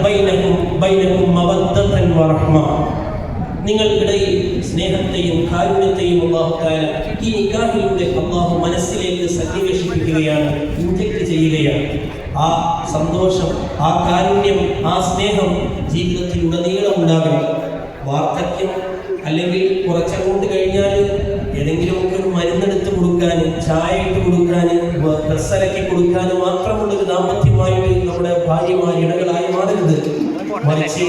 ബൈനകും മവദ്ദതൻ വറഹ്മ. നിങ്ങൾക്കിടയിൽ സ്നേഹത്തെയും കാരുണ്യത്തെയും അല്ലാഹു തആല ഈ നിക്കാഹിലൂടെ അല്ലാഹു മനസ്സിലേക്ക് സന്നിവേശിപ്പിക്കുകയാണ്, ഇൻജക്ട് ചെയ്യുകയാണ്. ആ സന്തോഷം, ആ കാരുണ്യം, ആ സ്നേഹം ജീവിതത്തിൽ ഉടനീളം ഉണ്ടാകണം. വാർദ്ധക്യം അല്ലെങ്കിൽ കുറച്ചങ്ങോട്ട് കഴിഞ്ഞാൽ ഏതെങ്കിലുമൊക്കെ ഒരു മരുന്നെടുത്ത് കൊടുക്കാൻ, ചായ ഇട്ട് കൊടുക്കാൻ, ഡ്രസ്സലക്കി കൊടുക്കാൻ മാത്രമുള്ളൊരു ദാമ്പത്യമായിട്ട് നമ്മുടെ ഭാര്യമാർ ഇടകളായി മാറരുത്. മറിച്ച്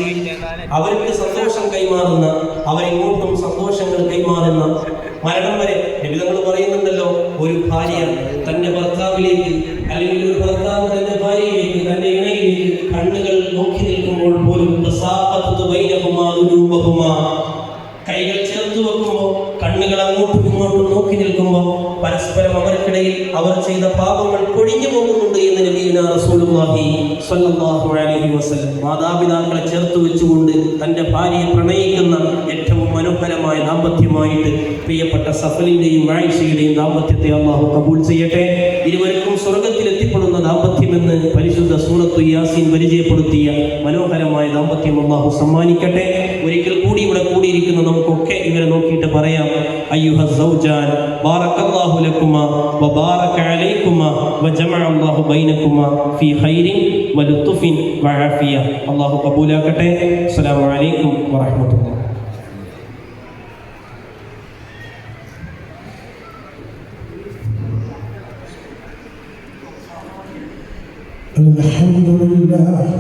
അവർക്ക് സന്തോഷം കൈമാറുന്ന, അവരെങ്ങോട്ടും സന്തോഷങ്ങൾ കൈമാറുന്ന, മരണം വരെ നബിതങ്ങൾ പറയുന്നുണ്ടല്ലോ, ഒരു ഭാര്യ തന്റെ ഭർത്താവിലേക്ക് അല്ലെങ്കിൽ ഒരു ഭർത്താവ് തന്റെ ഭാര്യയിലേക്ക്, തന്റെ ഇണയിലേക്ക് കണ്ണുകൾ നോക്കി നിൽക്കുമ്പോൾ പോലും കൈകൾ ചേർത്ത് വെക്കുമ്പോൾ, കണ്ണുകൾ അങ്ങോട്ടും ഇങ്ങോട്ടും നോക്കി നിൽക്കുമ്പോൾ പരസ്പരം അവർക്കിടയിൽ അവർ ചെയ്ത പാപങ്ങൾ കൊഴിഞ്ഞു പോകുന്നുണ്ട് എന്ന് നബിയുനാ റസൂലുള്ളാഹി സ്വല്ലല്ലാഹു അലൈഹി വസല്ലം. മാതാപിതാക്കളെ ചേർത്ത് വെച്ചുകൊണ്ട് തൻ്റെ ഭാര്യയെ പ്രണയിക്കുന്ന ഏറ്റവും മനോഹരമായ ദാമ്പത്യമായിട്ട് പ്രിയപ്പെട്ട സഫലിന്റെയും ആയിഷയുടെയും ദാമ്പത്യത്തെ അല്ലാഹു കബൂൽ ചെയ്യട്ടെ. ഇരുവർക്കും സ്വർഗത്തിൽ എത്തിപ്പെടുന്ന ദാമ്പത്യമെന്ന് പരിശുദ്ധ സൂറത്തു യാസീൻ പരിചയപ്പെടുത്തിയ മനോഹരമായ ദാമ്പത്യം അല്ലാഹു സമ്മാനിക്കട്ടെ. ഒരിക്കൽ കൂടി ഇവിടെ കൂടിയിരിക്കുന്ന നമുക്കൊക്കെ ഇവരെ നോക്കിയിട്ട് പറയാം, അയ്യുഹ സൗജാൻ ബാറക്കല്ലാഹു ലക്കുമാ വബാറക അലൈക്കുമാ വജമഅ അല്ലാഹു ബൈനക്കുമാ ഫീ ഖൈരിൻ വലുത്ഫിൻ വആഫിയ. അല്ലാഹു കബൂലാക്കട്ടെ. അസ്സലാമു അലൈക്കും വറഹ്മത്തുള്ളാഹി. الحمد لله